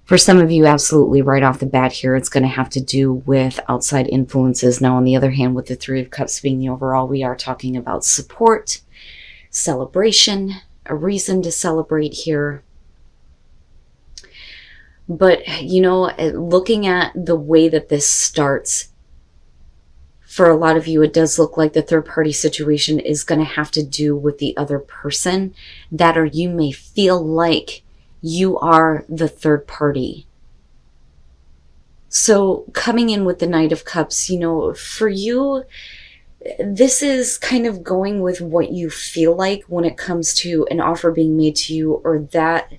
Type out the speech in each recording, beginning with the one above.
For some of you, absolutely right off the bat here, it's going to have to do with outside influences. Now, on the other hand, with the Three of Cups being the overall, we are talking about support, celebration, a reason to celebrate here. But, you know, looking at the way that this starts, for a lot of you, it does look like the third party situation is going to have to do with the other person, that or you may feel like you are the third party. So coming in with the Knight of Cups, you know, for you, this is kind of going with what you feel like when it comes to an offer being made to you, or that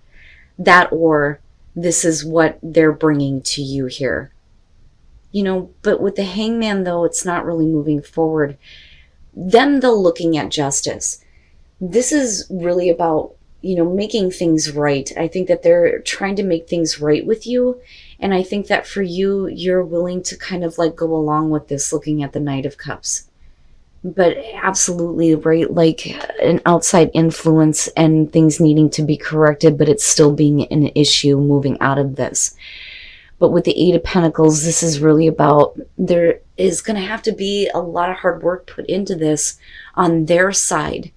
or this is what they're bringing to you here. You know, but with the Hangman, though, it's not really moving forward. Them, though, looking at justice. This is really about, you know, making things right. I think that they're trying to make things right with you. And I think that for you, you're willing to kind of like go along with this, looking at the Knight of Cups. But absolutely, right? Like an outside influence and things needing to be corrected, but it's still being an issue moving out of this. But with the Eight of Pentacles, this is really about, there is going to have to be a lot of hard work put into this on their side.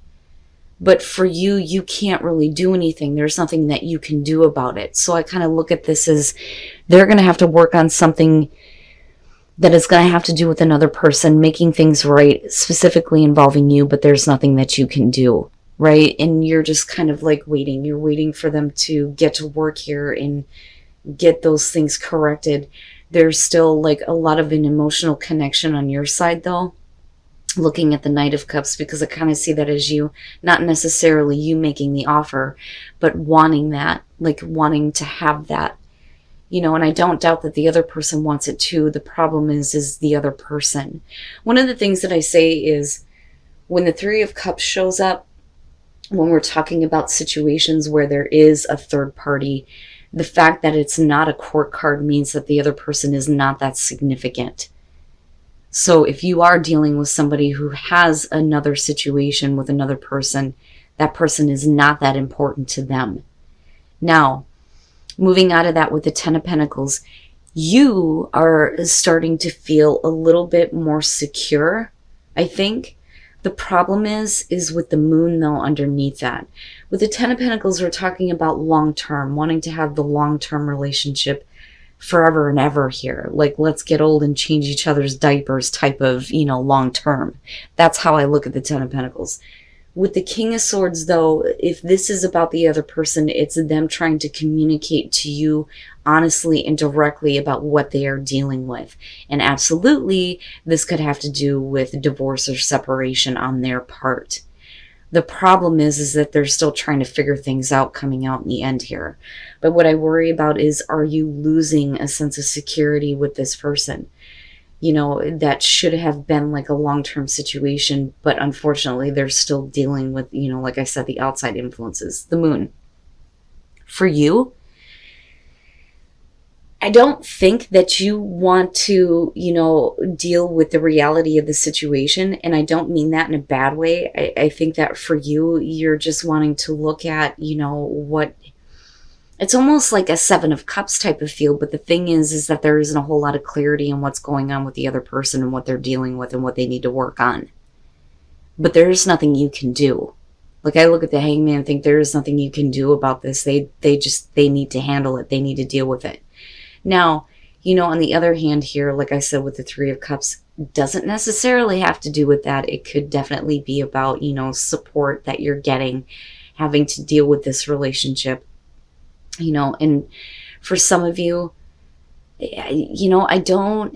But for you, you can't really do anything. There's nothing that you can do about it. So I kind of look at this as they're going to have to work on something that is going to have to do with another person, making things right, specifically involving you, but there's nothing that you can do, right? And you're just kind of like waiting. You're waiting for them to get to work here and get those things corrected. There's still like a lot of an emotional connection on your side, though, looking at the Knight of Cups, because I kind of see that as you, not necessarily you making the offer, but wanting that, like wanting to have that, you know. And I don't doubt that the other person wants it too. The problem is the other person. One of the things that I say is when the Three of Cups shows up, when we're talking about situations where there is a third party, the fact that it's not a court card means that the other person is not that significant. So if you are dealing with somebody who has another situation with another person, that person is not that important to them. Now, moving out of that with the Ten of Pentacles, you are starting to feel a little bit more secure, I think. The problem is with the Moon, though, underneath that. With the Ten of Pentacles, we're talking about long-term, wanting to have the long-term relationship forever and ever here. Like, let's get old and change each other's diapers type of, you know, long-term. That's how I look at the Ten of Pentacles. With the King of Swords, though, if this is about the other person, it's them trying to communicate to you honestly and directly about what they are dealing with. And absolutely, this could have to do with divorce or separation on their part. The problem is that they're still trying to figure things out coming out in the end here. But what I worry about is, are you losing a sense of security with this person? You know, that should have been like a long-term situation, but unfortunately they're still dealing with, you know, like I said, the outside influences, the Moon. For you, I don't think that you want to, you know, deal with the reality of the situation. And I don't mean that in a bad way. I think that for you, you're just wanting to look at, you know, what, it's almost like a Seven of Cups type of feel. But the thing is that there isn't a whole lot of clarity in what's going on with the other person and what they're dealing with and what they need to work on. But there's nothing you can do. Like, I look at the Hangman and think there is nothing you can do about this. They need to handle it. They need to deal with it. Now, you know, on the other hand here, like I said, with the Three of Cups, doesn't necessarily have to do with that. It could definitely be about, you know, support that you're getting, having to deal with this relationship, you know. And for some of you, you know, I don't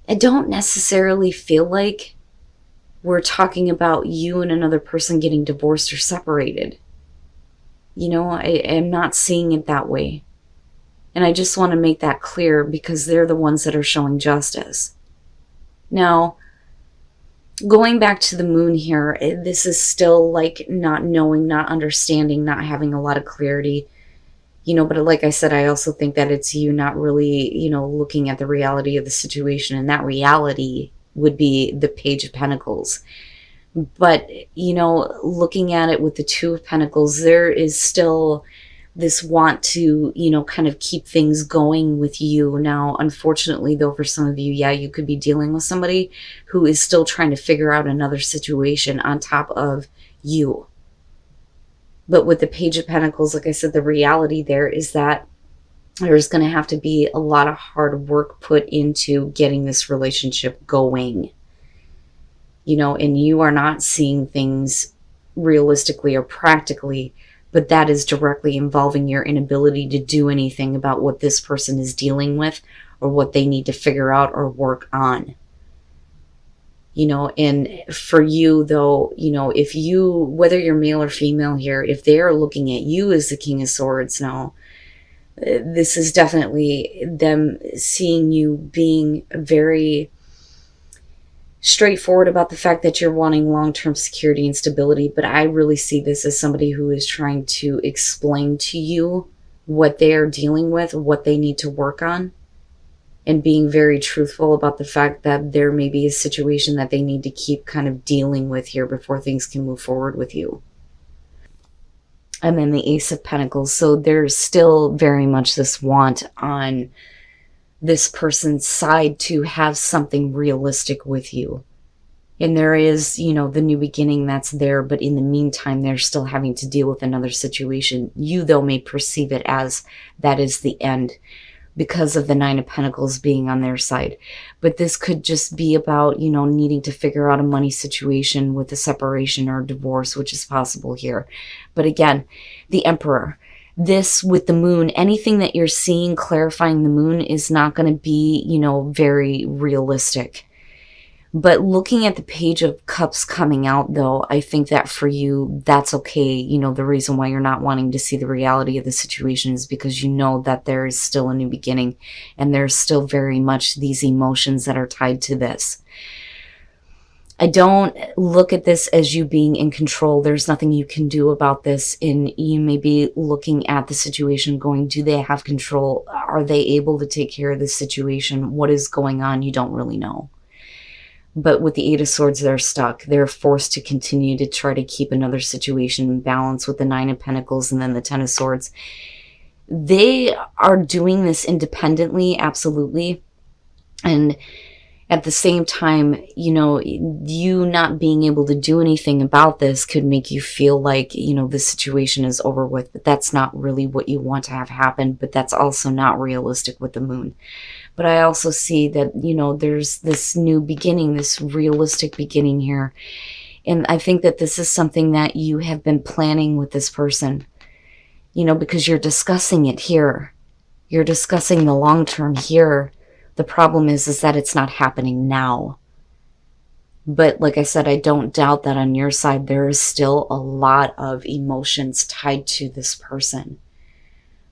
necessarily feel like we're talking about you and another person getting divorced or separated. You know, I am not seeing it that way. And I just want to make that clear because they're the ones that are showing justice. Now, going back to the Moon here, this is still like not knowing, not understanding, not having a lot of clarity. You know, but like I said, I also think that it's you not really, you know, looking at the reality of the situation. And that reality would be the Page of Pentacles. But, you know, looking at it with the Two of Pentacles, there is still this want to, kind of keep things going with you. Now, unfortunately, though, for some of you, yeah, you could be dealing with somebody who is still trying to figure out another situation on top of you. But with the Page of Pentacles, like I said, the reality there is that there's going to have to be a lot of hard work put into getting this relationship going. And you are not seeing things realistically or practically, but that is directly involving your inability to do anything about what this person is dealing with or what they need to figure out or work on. And for you, though, if you, whether you're male or female here, if they are looking at you as the King of Swords now, this is definitely them seeing you being very straightforward about the fact that you're wanting long-term security and stability. But I really see this as somebody who is trying to explain to you what they are dealing with, what they need to work on, and being very truthful about the fact that there may be a situation that they need to keep kind of dealing with here before things can move forward with you. And then the Ace of Pentacles. So there's still very much this want on this person's side to have something realistic with you. And there is, the new beginning that's there, but in the meantime, they're still having to deal with another situation. You, though, may perceive it as that is the end because of the Nine of Pentacles being on their side. But this could just be about, needing to figure out a money situation with a separation or a divorce, which is possible here. But again, the Emperor. This with the moon, anything that you're seeing clarifying the moon is not going to be, very realistic. But looking at the Page of Cups coming out, though, I think that for you, that's okay. The reason why you're not wanting to see the reality of the situation is because you know that there is still a new beginning and there's still very much these emotions that are tied to this. I don't look at this as you being in control. There's nothing you can do about this. And you may be looking at the situation going, do they have control? Are they able to take care of this situation? What is going on? You don't really know. But with the Eight of Swords, they're stuck. They're forced to continue to try to keep another situation in balance with the Nine of Pentacles and then the Ten of Swords. They are doing this independently, absolutely. And at the same time, you not being able to do anything about this could make you feel like, the situation is over with. But that's not really what you want to have happen. But that's also not realistic with the moon. But I also see that, there's this new beginning, this realistic beginning here. And I think that this is something that you have been planning with this person, because you're discussing it here. You're discussing the long term here. The problem is that it's not happening now. But like I said, I don't doubt that on your side, there is still a lot of emotions tied to this person.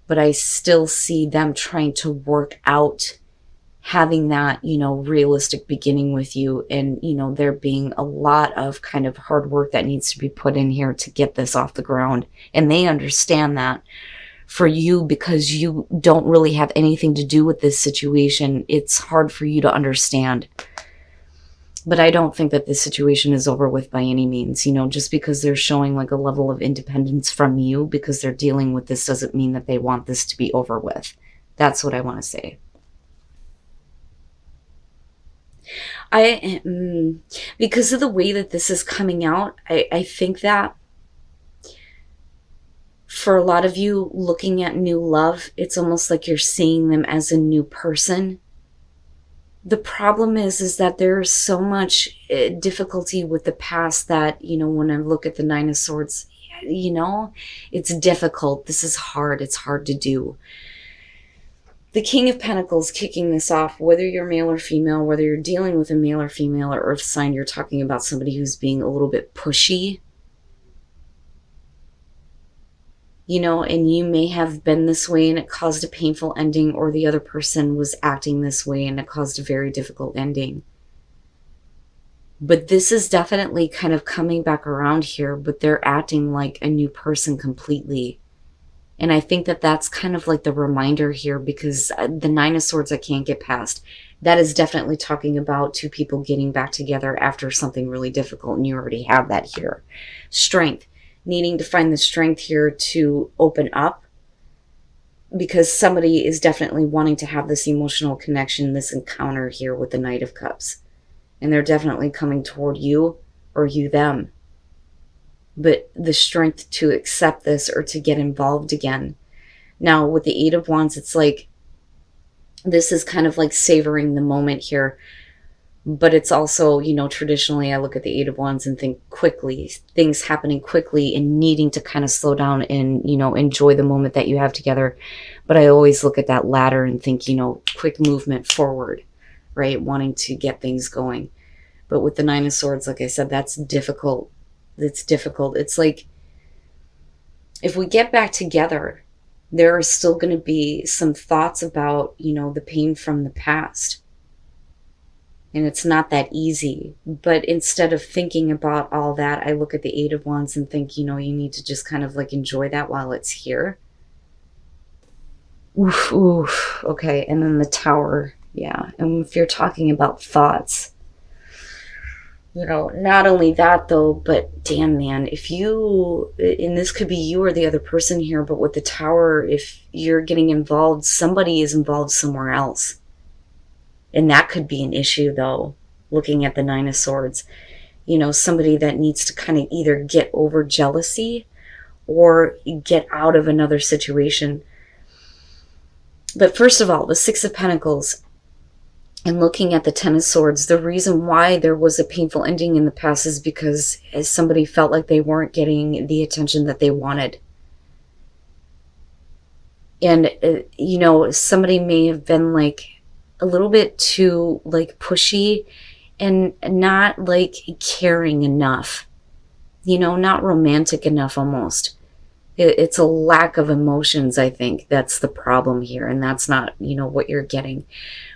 But I still see them trying to work out having that, realistic beginning with you. And, there being a lot of kind of hard work that needs to be put in here to get this off the ground. And they understand that. For you, because you don't really have anything to do with this situation, it's hard for you to understand. But I don't think that this situation is over with by any means. Just because they're showing like a level of independence from you because they're dealing with this doesn't mean that they want this to be over with. That's what I want to say. Because of the way that this is coming out, I think that for a lot of you looking at new love, it's almost like you're seeing them as a new person. The problem is that there's so much difficulty with the past that, when I look at the Nine of Swords, it's difficult. This is hard. It's hard to do. The King of Pentacles kicking this off, whether you're male or female, whether you're dealing with a male or female or earth sign, you're talking about somebody who's being a little bit pushy. And you may have been this way and it caused a painful ending, or the other person was acting this way and it caused a very difficult ending. But this is definitely kind of coming back around here, but they're acting like a new person completely. And I think that that's kind of like the reminder here, because the Nine of Swords I can't get past. That is definitely talking about two people getting back together after something really difficult, and you already have that here. Strength. Needing to find the strength here to open up, because somebody is definitely wanting to have this emotional connection, this encounter here with the Knight of Cups. And they're definitely coming toward you or you them. But the strength to accept this or to get involved again. Now, with the Eight of Wands, it's like, this is kind of like savoring the moment here. But it's also, you know, traditionally I look at the Eight of Wands and think quickly, things happening quickly and needing to kind of slow down and, you know, enjoy the moment that you have together. But I always look at that ladder and think, you know, quick movement forward, right? Wanting to get things going. But with the Nine of Swords, like I said, that's difficult. It's difficult. It's like, if we get back together, there are still going to be some thoughts about, you know, the pain from the past. And it's not that easy. But instead of thinking about all that, I look at the Eight of Wands and think, you know, you need to just kind of like enjoy that while it's here. Oof, oof. Okay, and then the Tower. Yeah, and if you're talking about thoughts, you know, not only that though, but damn man, if you, and this could be you or the other person here, but with the Tower, if you're getting involved, somebody is involved somewhere else. And that could be an issue, though, looking at the Nine of Swords. You know, somebody that needs to kind of either get over jealousy or get out of another situation. But first of all, the Six of Pentacles and looking at the Ten of Swords, the reason why there was a painful ending in the past is because somebody felt like they weren't getting the attention that they wanted. And, you know, somebody may have been like, a little bit too like pushy and not like caring enough, you know, not romantic enough almost. It's a lack of emotions, I think. That's the problem here. And that's not, you know, what you're getting.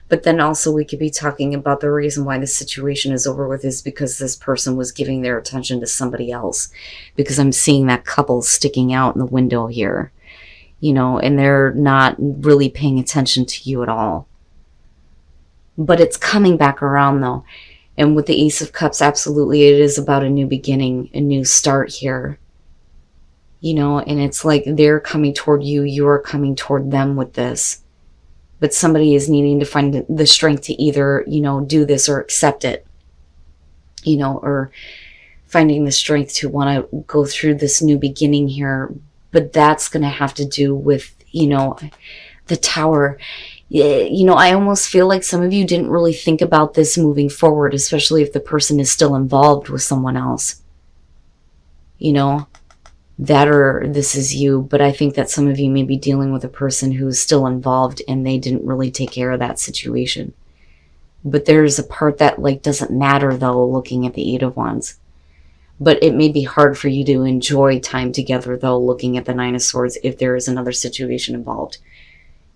But then also we could be talking about the reason why the situation is over with is because this person was giving their attention to somebody else. Because I'm seeing that couple sticking out in the window here, you know, and they're not really paying attention to you at all. But it's coming back around though. And with the Ace of Cups, absolutely, it is about a new beginning, a new start here. You know, and it's like they're coming toward you, you're coming toward them with this. But somebody is needing to find the strength to either, you know, do this or accept it. You know, or finding the strength to want to go through this new beginning here. But that's going to have to do with, you know, the Tower. You know, I almost feel like some of you didn't really think about this moving forward, especially if the person is still involved with someone else. You know, that or this is you. But I think that some of you may be dealing with a person who's still involved and they didn't really take care of that situation. But there's a part that like doesn't matter though, looking at the Eight of Wands. But it may be hard for you to enjoy time together though, looking at the Nine of Swords, if there is another situation involved.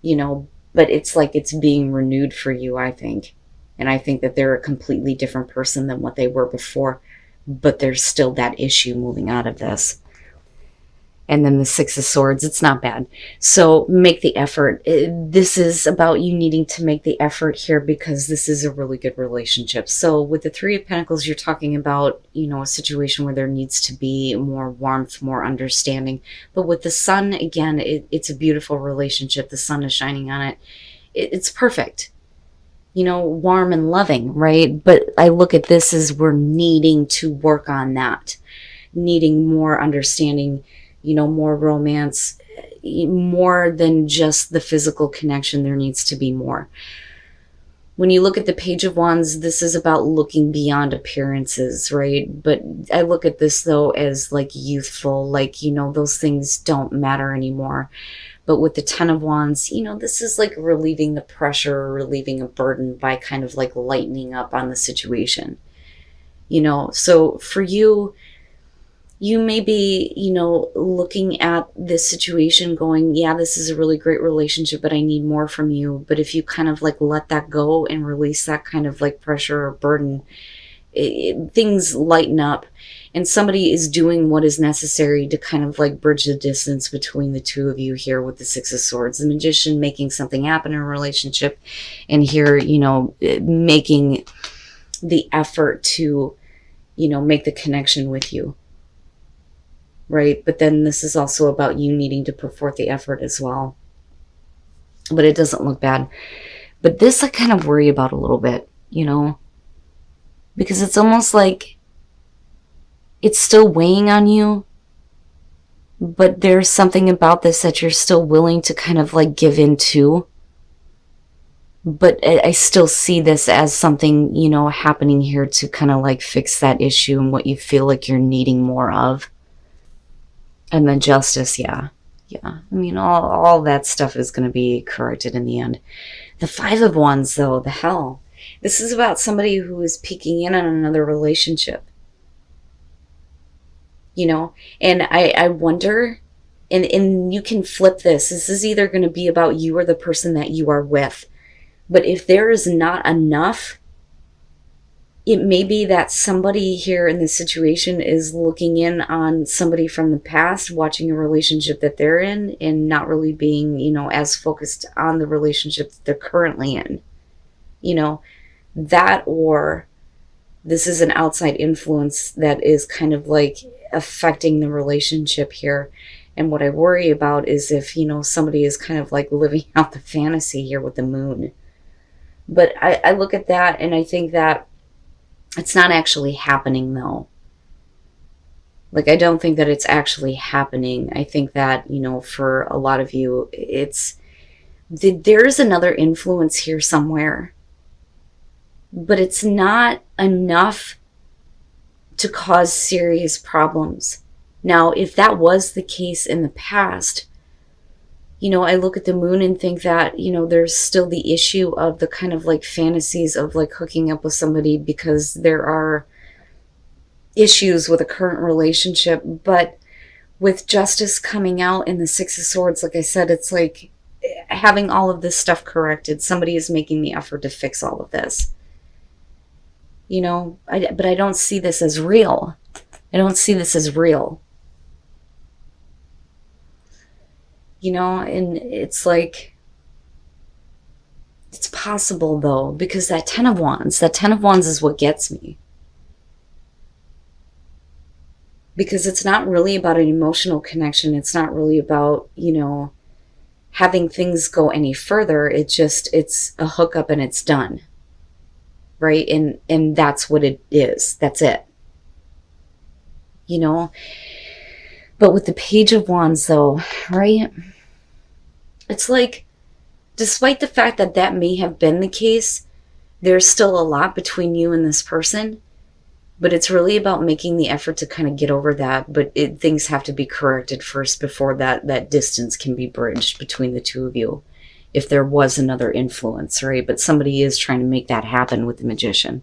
You know, but it's like it's being renewed for you, I think. And I think that they're a completely different person than what they were before. But there's still that issue moving out of this. And then the Six of Swords, it's not bad. So make the effort. This is about you needing to make the effort here because this is a really good relationship. So with the Three of Pentacles, you're talking about, you know, a situation where there needs to be more warmth, more understanding. But with the Sun, again, it's a beautiful relationship. The sun is shining on it. It's perfect. You know, warm and loving, right? But I look at this as we're needing to work on that. Needing more understanding, you know, more romance, more than just the physical connection. There needs to be more. When you look at the Page of Wands, this is about looking beyond appearances, right? But I look at this, though, as like youthful, like, you know, those things don't matter anymore. But with the Ten of Wands, you know, this is like relieving the pressure, relieving a burden by kind of like lightening up on the situation. You know, so for you, you may be, you know, looking at this situation going, yeah, this is a really great relationship, but I need more from you. But if you kind of like let that go and release that kind of like pressure or burden, things lighten up. And somebody is doing what is necessary to kind of like bridge the distance between the two of you here with the Six of Swords. The Magician making something happen in a relationship. And here, you know, making the effort to, you know, make the connection with you. Right? But then this is also about you needing to put forth the effort as well. but it doesn't look bad. But this I kind of worry about a little bit, you know, because it's almost like it's still weighing on you, but there's something about this that you're still willing to kind of like give in to. But I still see this as something, you know, happening here to kind of like fix that issue and what you feel like you're needing more of. And then justice, yeah. Yeah. I mean, all that stuff is going to be corrected in the end. The Five of Wands, though, the hell. This is about somebody who is peeking in on another relationship. You know, and I wonder, and you can flip this. This is either going to be about you or the person that you are with. But if there is not enough, it may be that somebody here in this situation is looking in on somebody from the past, watching a relationship that they're in, and not really being, you know, as focused on the relationship that they're currently in. You know, that, or this is an outside influence that is kind of like affecting the relationship here. And what I worry about is if, you know, somebody is kind of like living out the fantasy here with the moon. But I look at that and I think that it's not actually happening, though. Like, I don't think that it's actually happening. I think that, you know, for a lot of you, there's another influence here somewhere. But it's not enough to cause serious problems. Now, if that was the case in the past, you know, I look at the moon and think that, you know, there's still the issue of the kind of like fantasies of like hooking up with somebody because there are issues with a current relationship. But with justice coming out in the Six of Swords, like I said, it's like having all of this stuff corrected. Somebody is making the effort to fix all of this. You know, but I don't see this as real. I don't see this as real. You know, and it's like, it's possible though, because that Ten of Wands is what gets me. Because it's not really about an emotional connection. It's not really about, you know, having things go any further. It's a hookup and it's done. Right? And that's what it is. That's it. You know? But with the Page of Wands though, right? It's like, despite the fact that that may have been the case, there's still a lot between you and this person. But it's really about making the effort to kind of get over that. But things have to be corrected first before that distance can be bridged between the two of you. If there was another influence, right? But somebody is trying to make that happen with the Magician.